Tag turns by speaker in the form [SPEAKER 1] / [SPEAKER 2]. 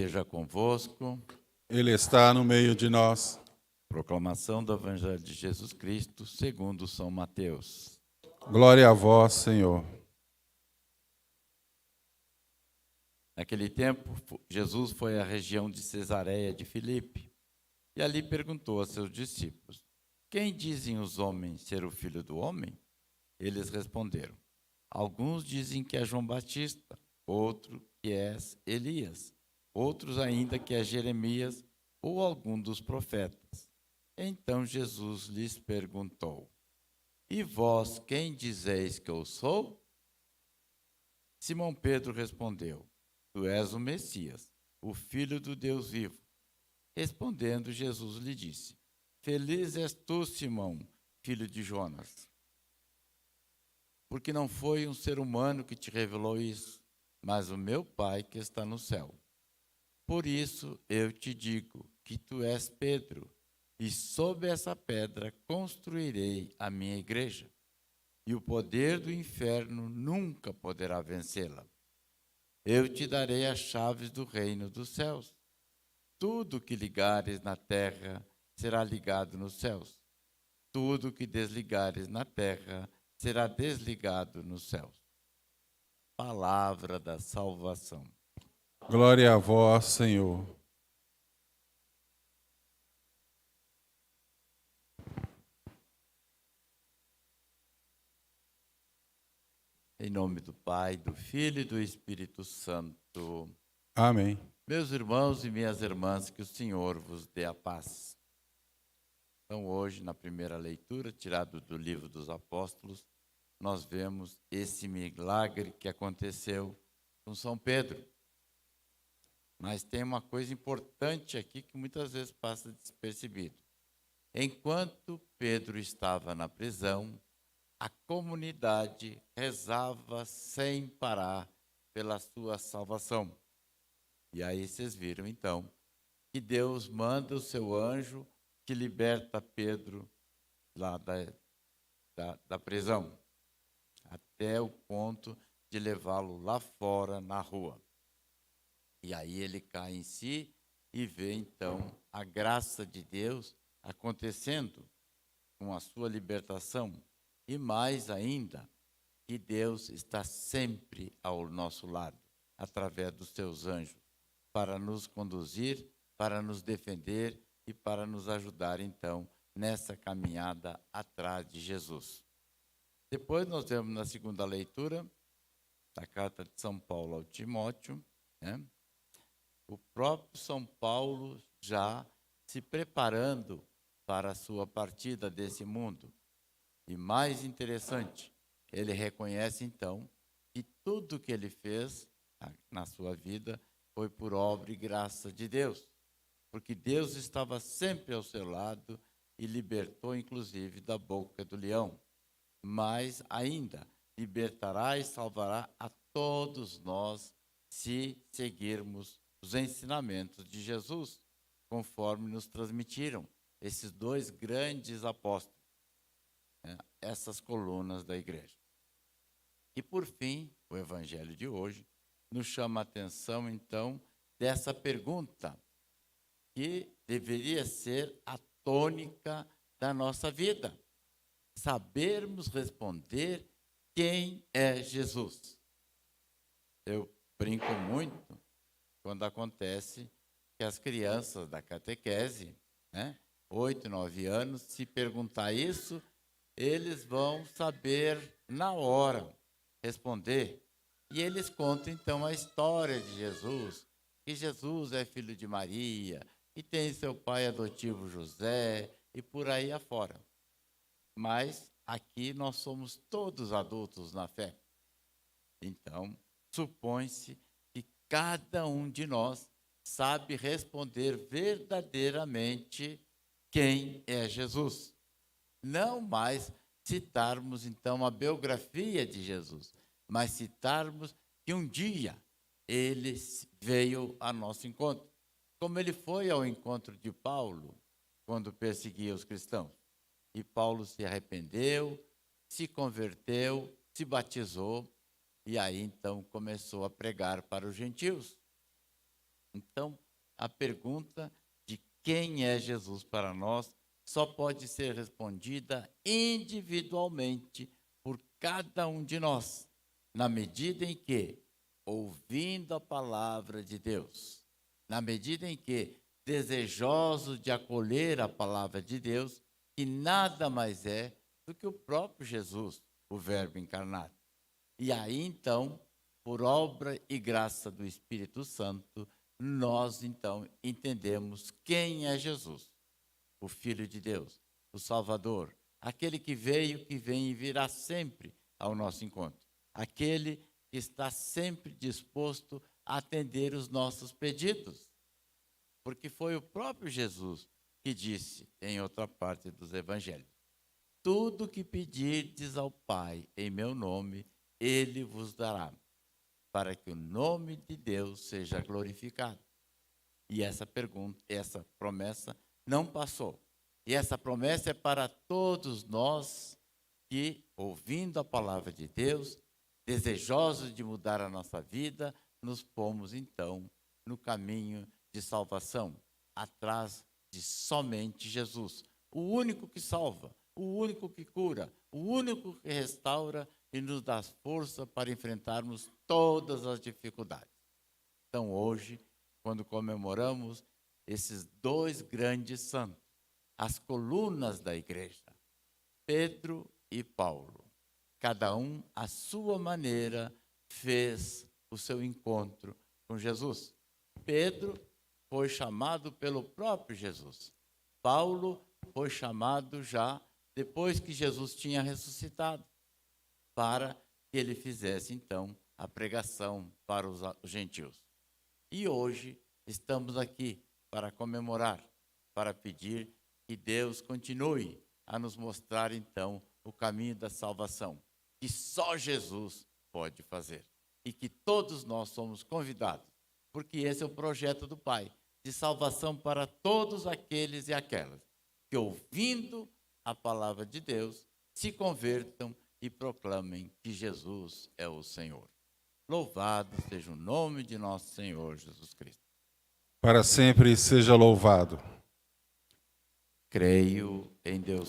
[SPEAKER 1] esteja convosco.
[SPEAKER 2] Ele está no meio de nós.
[SPEAKER 1] Proclamação do Evangelho de Jesus Cristo, segundo São Mateus.
[SPEAKER 2] Glória a vós, Senhor.
[SPEAKER 1] Naquele tempo, Jesus foi à região de Cesareia de Filipe e ali perguntou a seus discípulos: quem dizem os homens ser o Filho do Homem? Eles responderam: alguns dizem que é João Batista, outro que é Elias, outros ainda que é Jeremias ou algum dos profetas. Então Jesus lhes perguntou: e vós quem dizeis que eu sou? Simão Pedro respondeu: tu és o Messias, o Filho do Deus vivo. Respondendo, Jesus lhe disse: feliz és tu, Simão, filho de Jonas, porque não foi um ser humano que te revelou isso, mas o meu Pai que está no céu. Por isso eu te digo que tu és Pedro, e sob essa pedra construirei a minha igreja, e o poder do inferno nunca poderá vencê-la. Eu te darei as chaves do reino dos céus. Tudo que ligares na terra será ligado nos céus. Tudo que desligares na terra será desligado nos céus. Palavra da salvação.
[SPEAKER 2] Glória a vós, Senhor.
[SPEAKER 1] Em nome do Pai, do Filho e do Espírito Santo.
[SPEAKER 2] Amém.
[SPEAKER 1] Meus irmãos e minhas irmãs, que o Senhor vos dê a paz. Então, hoje, na primeira leitura, tirado do Livro dos Apóstolos, nós vemos esse milagre que aconteceu com São Pedro. Mas tem uma coisa importante aqui que muitas vezes passa despercebido. Enquanto Pedro estava na prisão, a comunidade rezava sem parar pela sua salvação. E aí vocês viram, então, que Deus manda o seu anjo que liberta Pedro lá da prisão, até o ponto de levá-lo lá fora, na rua. E aí ele cai em si e vê, então, a graça de Deus acontecendo com a sua libertação. E mais ainda, que Deus está sempre ao nosso lado, através dos seus anjos, para nos conduzir, para nos defender e para nos ajudar, então, nessa caminhada atrás de Jesus. Depois nós vemos na segunda leitura da carta de São Paulo ao Timóteo, né? O próprio São Paulo já se preparando para a sua partida desse mundo. E mais interessante, ele reconhece então que tudo que ele fez na sua vida foi por obra e graça de Deus, porque Deus estava sempre ao seu lado e libertou inclusive da boca do leão. Mas ainda libertará e salvará a todos nós se seguirmos os ensinamentos de Jesus, conforme nos transmitiram esses dois grandes apóstolos, essas colunas da igreja. E por fim, o evangelho de hoje nos chama a atenção, então, dessa pergunta que deveria ser a tônica da nossa vida. Sabermos responder quem é Jesus. Eu brinco muito quando acontece que as crianças da catequese, 8, 9 anos, se perguntar isso, eles vão saber na hora responder. E eles contam, então, a história de Jesus, que Jesus é filho de Maria, e tem seu pai adotivo José, e por aí afora. Mas aqui nós somos todos adultos na fé. Então, supõe-se que cada um de nós sabe responder verdadeiramente quem é Jesus. Não mais citarmos, então, a biografia de Jesus, mas citarmos que um dia ele veio a nosso encontro, como ele foi ao encontro de Paulo, quando perseguia os cristãos. E Paulo se arrependeu, se converteu, se batizou, e aí então começou a pregar para os gentios. Então, a pergunta de quem é Jesus para nós só pode ser respondida individualmente por cada um de nós, na medida em que, ouvindo a palavra de Deus, na medida em que, desejosos de acolher a palavra de Deus, que nada mais é do que o próprio Jesus, o Verbo encarnado. E aí, então, por obra e graça do Espírito Santo, nós, então, entendemos quem é Jesus, o Filho de Deus, o Salvador, aquele que veio, que vem e virá sempre ao nosso encontro, aquele que está sempre disposto a atender os nossos pedidos, porque foi o próprio Jesus que disse, em outra parte dos evangelhos, tudo que pedirdes ao Pai em meu nome, Ele vos dará, para que o nome de Deus seja glorificado. E essa promessa não passou. E essa promessa é para todos nós que, ouvindo a palavra de Deus, desejosos de mudar a nossa vida, nos pomos então no caminho de salvação, atrás de somente Jesus, o único que salva, o único que cura, o único que restaura e nos dá força para enfrentarmos todas as dificuldades. Então, hoje, quando comemoramos esses dois grandes santos, as colunas da igreja, Pedro e Paulo, cada um à sua maneira fez o seu encontro com Jesus. Pedro foi chamado pelo próprio Jesus. Paulo foi chamado já depois que Jesus tinha ressuscitado, para que ele fizesse então a pregação para os gentios. E hoje estamos aqui para comemorar, para pedir que Deus continue a nos mostrar então o caminho da salvação, que só Jesus pode fazer. E que todos nós somos convidados, porque esse é o projeto do Pai, de salvação para todos aqueles e aquelas que, ouvindo a palavra de Deus, se convertam e proclamem que Jesus é o Senhor. Louvado seja o nome de nosso Senhor Jesus Cristo.
[SPEAKER 2] Para sempre seja louvado.
[SPEAKER 1] Creio em Deus